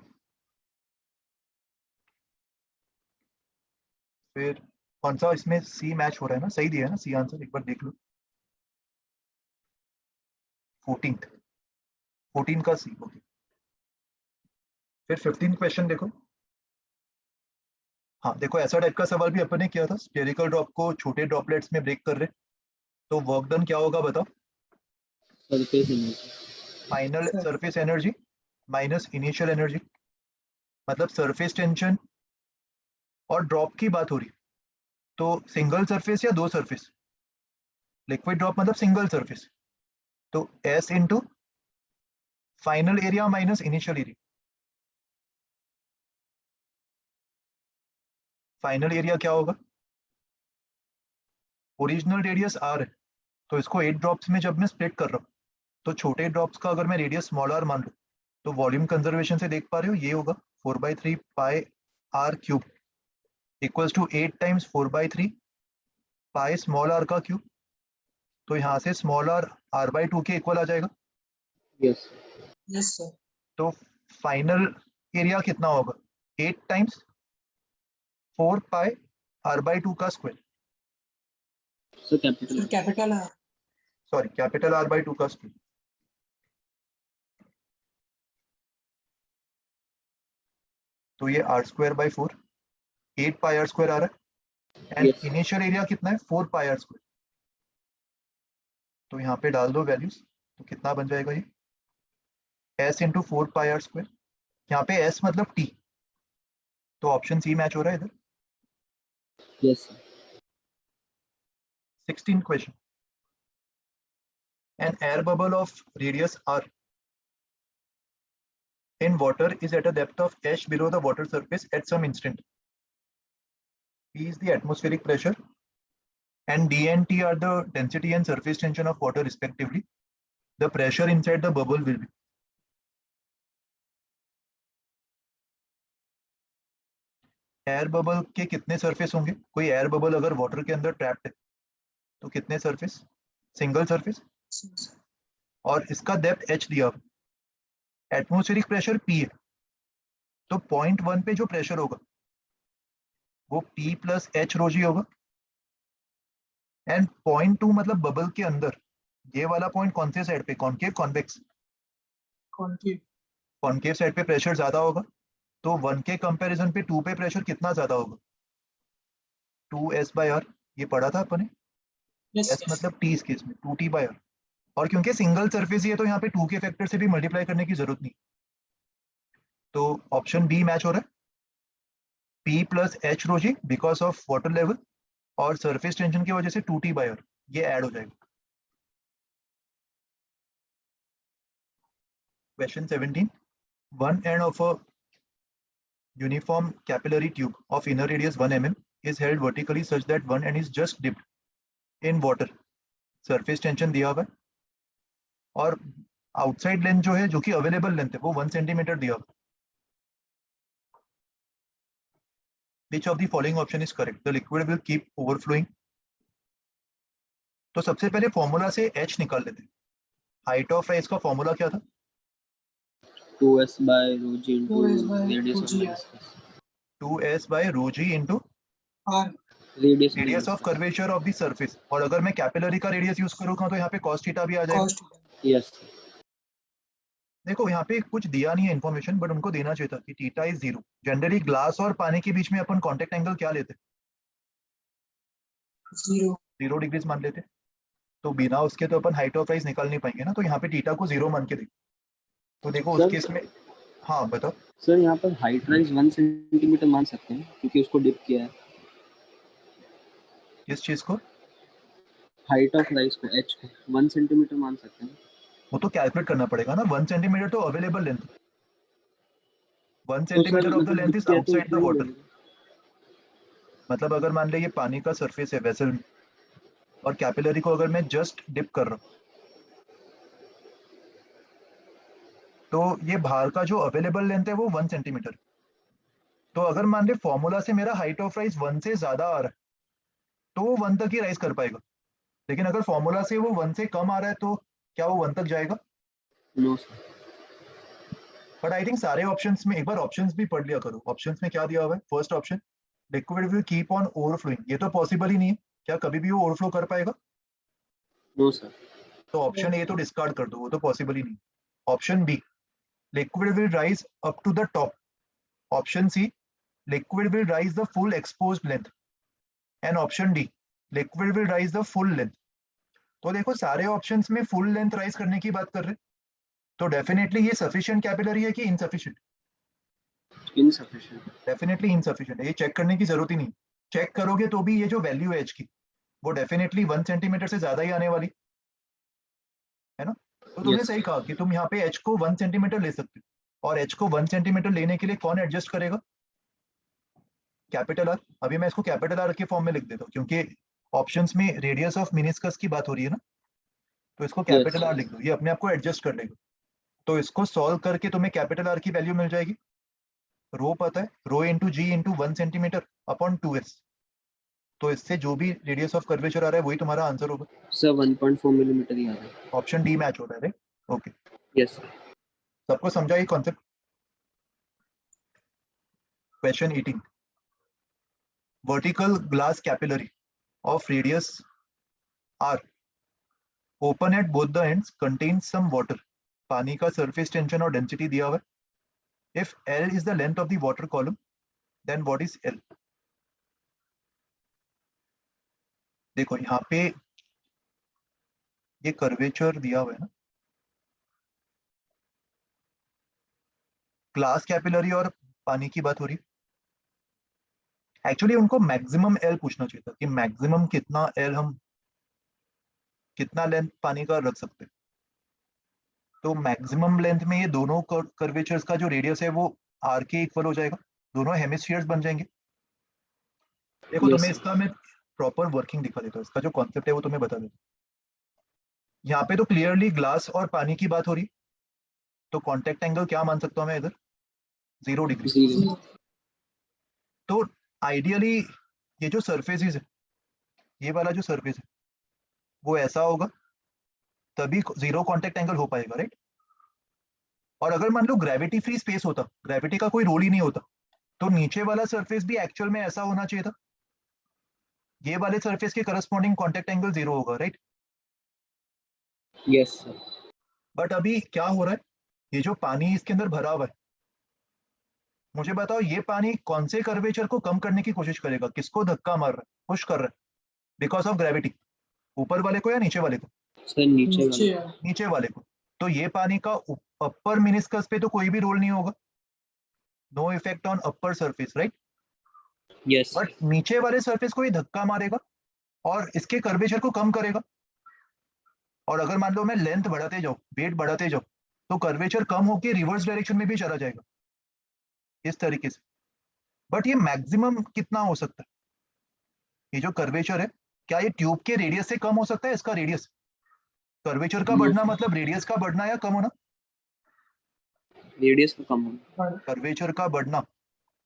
फिर कौन सा इसमें सी मैच हो रहा है ना, सही दिया है ना सी आंसर, एक बार देख लो। 14 का सी। ओके, फिर 15 क्वेश्चन देखो। हाँ देखो, ऐसा टाइप का सवाल भी अपन ने किया था, स्फेरिकल ड्रॉप को छोटे ड्रॉपलेट्स में ब्रेक कर रहे, तो वर्क डन क्या होगा बताओ? Surface energy. Final Sir. Surface energy minus initial energy, मतलब सरफेस टेंशन और ड्रॉप की बात हो रही, तो सिंगल सरफेस या दो सरफेस? लिक्विड ड्रॉप मतलब सिंगल सरफेस, तो S into final area minus initial area. Final area क्या होगा? ओरिजिनल रेडियस आर है, तो इसको 8 ड्रॉप्स में जब मैं स्प्लिट कर रहा हूँ, तो छोटे ड्रॉप्स का अगर मैं रेडियस स्मॉल आर मान लूँ, तो वॉल्यूम कंजर्वेशन से देख पा रहे हो ये होगा 4/3 pi R cube equals to 8 times 4/3 pi small R का क्यूब। तो यहाँ से स्मॉल आर r/2 के इक्वल आ जाएगा। Yes Yes, sir. तो फाइनल एरिया कितना होगा? 8 टाइम्स 4 पाई r/2 का square, sir capital Sir, capital R. Sorry capital r/2 का स्क्वायर। तो ये r²/4 8 पाई r स्क्वायर आ रहा है, Yes. एंड इनिशियल एरिया कितना है? 4 पाई r स्क्वायर। तो यहाँ पे डाल दो वैल्यूज, तो कितना बन जाएगा ये? s इंटू 4 पाई r स्क्वायर। यहाँ पे s मतलब t, तो ऑप्शन सी मैच हो रहा है इधर। Yes. 16 question. An air bubble of radius r in water is at a depth of h below the water surface at some instant. P is the atmospheric pressure and D and T are the density and surface tension of water respectively. The pressure inside the bubble will be. Air bubble के कितने surface होंगे? कोई air bubble अगर water के अंदर trapped है तो कितने सरफेस? Single surface, Sir. और इसका डेप्थ h दिया, एटमॉस्फेरिक प्रेशर P है, तो 0.1 पे जो प्रेशर होगा वो P प्लस h रो जी होगा, एंड 0.2 मतलब बबल के अंदर ये वाला पॉइंट कौन से साइड पे? Concave convex? Concave. Concave side पे प्रेशर ज्यादा होगा, तो 1 के कंपैरिजन पे 2 पे प्रेशर कितना ज्यादा होगा? 2s/r, ये पढ़ा था अपन ने। Yes. s मतलब t इस केस में 2t/r, और क्योंकि सिंगल सरफेस ही है तो यहाँ पे 2 के फैक्टर से भी मल्टीप्लाई करने की जरूरत नहीं, तो ऑप्शन बी मैच हो रहा है, p plus h rho G because of water level और सरफेस टेंशन की वजह से 2t/r, ये ऐड हो जाएगा। Question 17. One end of a uniform capillary tube of inner radius 1 mm is held vertically such that one end is just dipped in water. Surface tension दिया हुआ है, और आउटसाइड लेंथ जो है, जो कि अवेलेबल लेंथ है, वो 1 सेंटीमीटर दिया हुआ है। Which of the following option is correct? The liquid will keep overflowing. तो सबसे पहले फॉर्मूला से h निकाल लेते हैं। हाइट ऑफ राइज का फॉर्मूला क्या था? 2s by rho g into 2s by radius rho of g the r. viscous. 2s by rho g into R. Radius radius of curvature of the surface, और अगर मैं capillary का radius use करूंगा तो यहाँ पे cos थीटा भी आ जाएगा। Cos theta. Yes. देखो यहाँ पे कुछ दिया नहीं है इन्फॉर्मेशन, बट उनको देना चाहिए था कि थीटा इज 0। जनरली ग्लास और पानी के बीच में अपन कांटेक्ट एंगल क्या लेते? 0. 0 डिग्रीज मान लेते, तो बिना उसके तो अपन हाइट ऑफ राइज निकाल नहीं पाएंगे ना, तो यहाँ पे थीटा को 0 मान के देखो। तो देखो उस Sir, केस में, हाँ बताओ। सर यहाँ पर हाइट राइज 1 सेंटीमीटर मान सकते हैं क्योंकि उसको डिप किया है। किस चीज को? हाइट ऑफ राइज को h को 1 सेंटीमीटर मान सकते हैं। वो तो कैलकुलेट करना पड़ेगा ना, 1 सेंटीमीटर तो अवेलेबल लेंथ, 1 तो सर सेंटीमीटर ऑफ द मतलब लेंथ डिप इज किया तो आउटसाइड द उतना ही वाटर। लगेगा। मतलब अगर मान ले ये पानी का सरफेस है वेसल में, और कैपिलरी को अगर मैं जस्ट डिप कर रहा हूँ, तो ये बाहर का जो अवेलेबल लेंथ है वो 1 सेंटीमीटर। तो अगर मान ले फॉर्मूला से मेरा हाइट ऑफ राइज 1 से ज्यादा आ रहा है तो वो 1 तक ही राइज कर पाएगा, लेकिन अगर फॉर्मूला से वो 1 से कम आ रहा है तो क्या वो 1 तक जाएगा? No sir. But I think सारे ऑप्शंस में एक बार ऑप्शंस भी पढ़ लिया करो। ऑप्शंस में क्या दिया हुआ है? First option, liquid will keep on overflowing, ये तो पॉसिबल ही नहीं है, क्या कभी भी वो ओवरफ्लो कर पाएगा? No sir. तो ऑप्शन ए तो डिस्कार्ड कर दो, वो तो पॉसिबल ही नहीं। Option B, liquid will rise up to the top. Option C, liquid will rise the full exposed length. And option D, liquid will rise the full length. तो देखो सारे ऑप्शंस में फुल लेंथ राइज करने की बात कर रहे हैं, तो डेफिनेटली ये सफिशिएंट कैपिलरी है कि इनसफिशिएंट? इनसफिशिएंट। डेफिनेटली इनसफिशिएंट है, ये चेक करने की जरूरत ही नहीं। चेक करोगे तो भी ये जो वैल्यू है एच की वो डेफिनेटली 1 सेंटीमीटर से ज्यादा ही आने वाली है ना। तो तुमने Yes. सही कहा कि तुम यहाँ पे एच को 1 सेंटीमीटर ले सकते हो, और एच को 1 सेंटीमीटर लेने के लिए कौन एडजस्ट करेगा? Capital R. अभी मैं इसको कैपिटल आर के फॉर्म में लिख देता हूँ क्योंकि ऑप्शंस में रेडियस ऑफ मिनिस्कस की बात हो रही है ना, तो इसको कैपिटल आर लिख दो, ये अपने आप को एडजस्ट कर लेगा। तो इसको सॉल्व करके तुम्हें कैपिटल आर की वैल्यू मिल जाएगी, रो पता है, रो इंटू जी इंटू 1 सेंटीमीटर अपॉन 2s। तो इससे जो भी रेडियस ऑफ कर्वेचर आ रहा है वही तुम्हारा आंसर होगा। सर 1.4 मिलीमीटर ही आ रहा है। ऑप्शन डी मैच हो रहा है। Okay, yes sir. सबको समझा ये concept? Question 18, vertical glass capillary of radius r open at both the ends contains some water। पानी का surface tension और density दिया हुआ है। if L is the length of the water column then what is L? देखो यहाँ पे ये कर्वेचर दिया हुआ है ना, ग्लास कैपिलरी और पानी की बात हो रही है। एक्चुअली उनको मैक्सिमम L पूछना चाहिए था कि मैक्सिमम कितना L हम कितना लेंथ पानी का रख सकते हैं। तो मैक्सिमम लेंथ में ये दोनों कर्वेचर्स का जो रेडियस है वो r के इक्वल हो जाएगा, दोनों हेमिस्फीयर्स बन जाएंगे। देखो Yes, तुम्हें sir. इसका मैं प्रॉपर वर्किंग दिखा देता हूँ, इसका जो कॉन्सेप्ट है वो तुम्हें बता देता हूँ। यहाँ पे तो क्लियरली ग्लास और पानी की बात हो रही, तो कॉन्टेक्ट एंगल क्या मान सकता हूँ मैं इधर? 0 डिग्री। Zero. तो आइडियली ये जो सरफेसेस है, ये वाला जो सरफेस है वो ऐसा होगा तभी 0 कॉन्टेक्ट एंगल हो पाएगा, राइट? और अगर मान लो ग्रेविटी फ्री स्पेस होता, ग्रेविटी का कोई रोल ही नहीं होता, तो नीचे वाला सरफेस भी एक्चुअल में ऐसा होना चाहिए था, ये वाले सरफेस के करस्पॉन्डिंग कॉन्टेक्ट एंगल 0 होगा, राइट? Yes, sir. बट अभी क्या हो रहा है, ये जो पानी इसके अंदर भरा हुआ है, मुझे बताओ ये पानी कौन से कर्वेचर को कम करने की कोशिश करेगा? किसको धक्का मार रहा है, पुश कर रहा है बिकॉज ऑफ ग्रेविटी? ऊपर वाले को या नीचे वाले को? सर नीचे नीचे वाला। नीचे वाले को। तो ये पानी का अपर मिनिस्कस पे तो कोई भी रोल नहीं होगा, no effect on upper surface, right? Yes. But नीचे वाले सरफेस को ये धक्का मारेगा और इसके कर्वेचर को कम करेगा। और अगर मान लो मैं लेंथ बढ़ाते जाऊं, वेट बढ़ाते जाऊं, तो कर्वेचर कम होकर रिवर्स डायरेक्शन में भी चला जाएगा इस तरीके से। बट ये मैक्सिमम कितना हो सकता है? ये जो कर्वेचर है, क्या ये ट्यूब के रेडियस से कम हो सकता है? इसका रेडियस, कर्वेचर का No, बढ़ना sir. मतलब रेडियस का बढ़ना या कम होना? रेडियस का कम होना। कर्वेचर का बढ़ना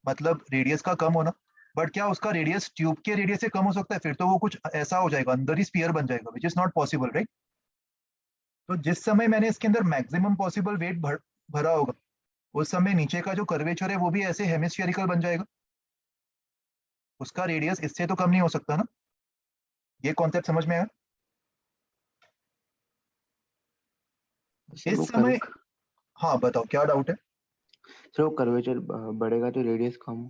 मतलब रेडियस का कम होना। बट क्या उसका रेडियस ट्यूब के रेडियस से कम हो सकता है? फिर तो वो कुछ ऐसा हो जाएगा, अंदर ही स्फीयर बन जाएगा, which is not possible, right? तो जिस समय मैंने इसके अंदर मैक्सिमम पॉसिबल वेट भरा होगा, उस समय नीचे का जो कर्वेचर है वो भी ऐसे हेमिस्फेरिकल बन जाएगा, उसका रेडियस इससे तो कम नहीं हो सकता ना। ये कॉन्सेप्ट समझ में आया? सर इस वो समय हाँ बताओ क्या डाउट है? सर वो कर्वेचर बढ़ेगा तो रेडियस कम।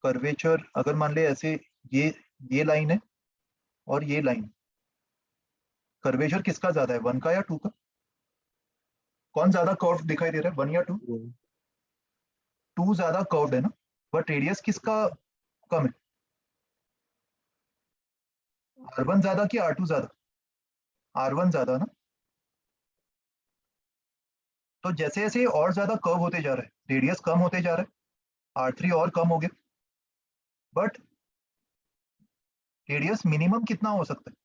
कर्वेचर अगर मान ले ऐसे ये लाइन है और ये लाइन, कर्वेचर किसका ज्यादा है, 1 का या 2 का? कौन ज्यादा कर्व दिखाई दे रहा है, 1 या 2? 2 ज्यादा कर्व्ड है ना, बट रेडियस किसका कम है? R1 ज्यादा कि R2 ज्यादा? R1 ज्यादा ना। तो जैसे जैसे और ज्यादा कर्व होते जा रहा है, रेडियस कम होते जा रहा है, R3 और कम हो गया, बट रेडियस मिनिमम कितना हो सकता है?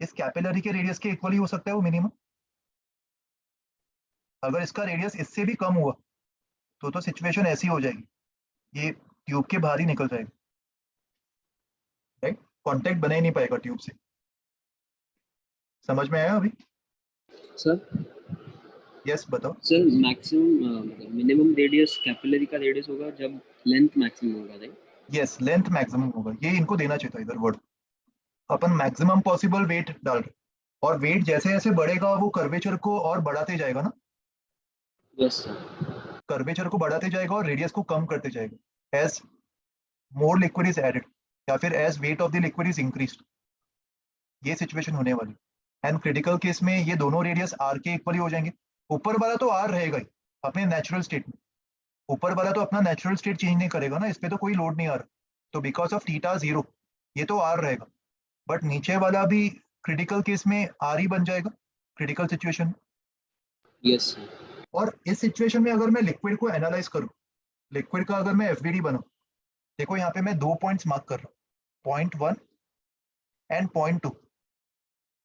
इस कैपिलरी के रेडियस के इक्वली हो सकता है वो मिनिमम। अगर इसका रेडियस इससे भी कम हुआ तो सिचुएशन ऐसी हो जाएगी, ये ट्यूब के बाहर ही निकल जाएगा, राइट? कांटेक्ट बना ही नहीं पाएगा ट्यूब से। समझ में आया अभी? सर यस बताओ। Sir maximum minimum radius capillary का रेडियस होगा जब लेंथ मैक्सिमम होगा, राइट? यस, लेंथ मैक्सिमम होगा, ये इनको देना चाहिए था इधर वर्ड। अपन मैक्सिमम पॉसिबल वेट डाल रहे, और वेट जैसे जैसे बढ़ेगा वो कर्वेचर को और बढ़ाते जाएगा ना, यस सर। कर्वेचर को बढ़ाते जाएगा और रेडियस को कम करते जाएगा as more liquid is added, या फिर as weight of the liquid is increased. ये सिचुएशन होने वाली। एंड क्रिटिकल केस में ये दोनों रेडियस आर के इक्वल ही हो जाएंगे। ऊपर वाला तो आर रहेगा ही अपने नेचुरल स्टेट में, ऊपर वाला तो अपना नेचुरल स्टेट चेंज नहीं करेगा ना, इस पे तो कोई लोड नहीं आ रहा, तो बिकॉज ऑफ थीटा 0 ये तो आर रहेगा। बट नीचे वाला भी क्रिटिकल केस में आर ही बन जाएगा क्रिटिकल सिचुएशन। Yes sir. और इस सिचुएशन में अगर मैं लिक्विड को एनालाइज करूं, लिक्विड का अगर मैं एफबीडी बनाऊं, देखो यहाँ पे मैं 2 पॉइंट्स मार्क कर रहा हूँ, पॉइंट 1 एंड पॉइंट 2।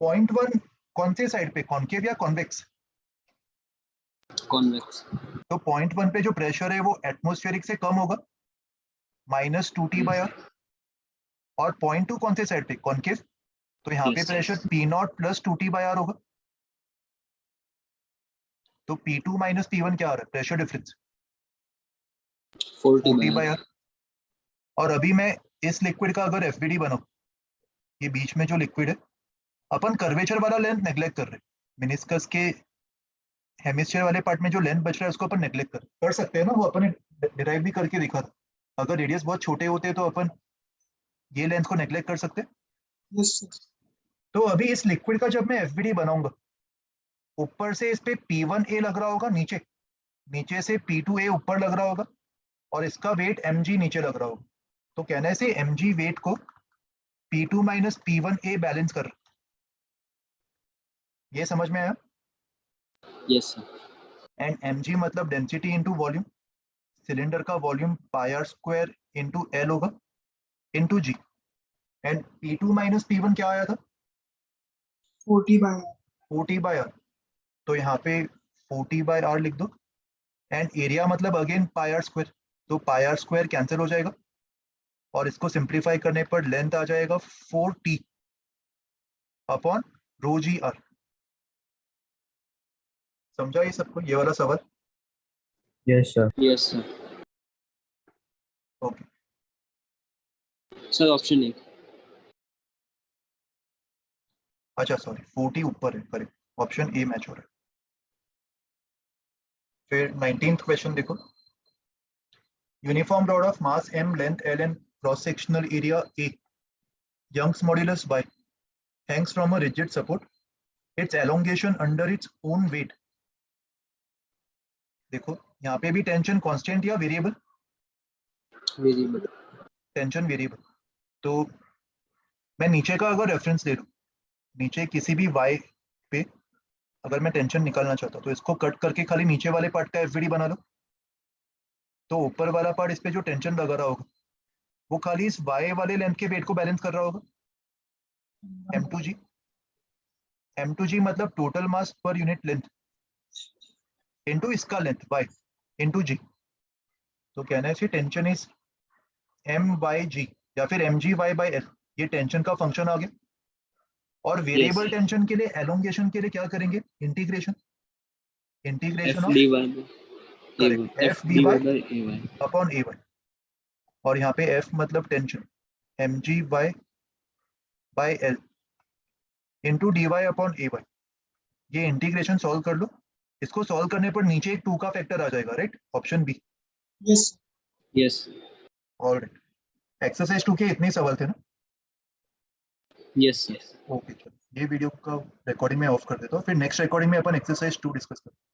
पॉइंट 1 कौन से साइड पे, कॉन्केव या कॉन्वेक्स? कॉन्वेक्स। तो पॉइंट 1 पे जो प्रेशर है वो एटमॉस्फेरिक से कम होगा, -2T/R। और पॉइंट 2 कौन से साइड पे, कॉन्केव, तो यहाँ पे Yes, pressure yes. P0 + 2T/R होगा। तो P2 - P1 क्या आ रहा है, प्रेशर डिफरेंस 40/R। 40/R। और अभी मैं इस लिक्विड का अगर एफबीडी बनाऊं, ये बीच में जो लिक्विड है, अपन कर्वेचर वाला लेंथ नेग्लेक्ट कर रहे हैं, मिनिस्कस के हेमिस्फीयर वाले पार्ट में जो लेंथ बच रहा है उसको अपन नेग्लेक्ट कर सकते हैं ना, वो अपन ने डिराइव भी करके दिखा था। अगर रेडियस बहुत छोटे होते तो अपन ये लेंथ को नेग्लेक्ट कर सकते हैं। Yes sir. तो अभी इस लिक्विड का जब मैं एफबीडी बनाऊंगा, ऊपर से इस पे P1A लग रहा होगा, नीचे नीचे से P2A ऊपर लग रहा होगा, और इसका वेट mg नीचे लग रहा होगा। तो कहने से mg वेट को P2 - P1A बैलेंस कर रहा है। ये समझ में आया? Yes sir. एंड mg मतलब डेंसिटी इनटू वॉल्यूम, सिलेंडर का वॉल्यूम πr² इनटू L होगा into g। And P2 - P1 क्या आया था, 40/R। 40/R। तो यहाँ पे 40/R लिख दो। एंड एरिया मतलब अगेन πr², तो πr² कैंसिल हो जाएगा, और इसको सिंप्लीफाई करने पर लेंथ आ जाएगा 4T अपॉन ρgr। समझा ये सबको, ये वाला सवाल? Yes, sir. Yes sir. Okay. Sir option A. अच्छा सॉरी, 40 ऊपर है, करेक्ट, ऑप्शन ए मैच हो रहा है। फिर 19th क्वेश्चन देखो, uniform rod of mass m, length l and cross sectional area a, Young's modulus by, hangs from a rigid support, its elongation under its own weight। देखो यहाँ पे भी tension constant या वेरिएबल, वेरिएबल। Tension variable. तो मैं नीचे का अगर रेफरेंस ले लूं, नीचे किसी भी y पे अगर मैं टेंशन निकालना चाहता हूं, तो इसको कट करके खाली नीचे वाले पार्ट का एफबीडी बना लो, तो ऊपर वाला पार्ट इस पे जो टेंशन लगा रहा होगा वो खाली इस y वाले लेंथ के वेट को बैलेंस कर रहा होगा, m2g। m2g मतलब टोटल मास पर यूनिट लेंथ इनटू इसका लेंथ y इनटू g। तो कहना है टेंशन इज m/g या फिर mgy/l, ये टेंशन का फंक्शन आ गया। और वेरिएबल Yes. टेंशन के लिए एलोंगेशन के लिए क्या करेंगे, integration, integration of, FD/by correct, fdy upon ay। और यहाँ पे f मतलब tension, mgy/l into dy upon ay। ये इंटीग्रेशन सॉल्व कर लो, इसको सॉल्व करने पर नीचे एक 2 का फैक्टर आ जाएगा, right, option B. Yes yes. Alright, exercise 2 के इतने ही सवाल थे ना? Yes sir. ओके चलो, ये वीडियो का रिकॉर्डिंग में ऑफ कर देता हूँ, फिर नेक्स्ट रिकॉर्डिंग में अपन एक्सरसाइज 2 डिस्कस करेंगे।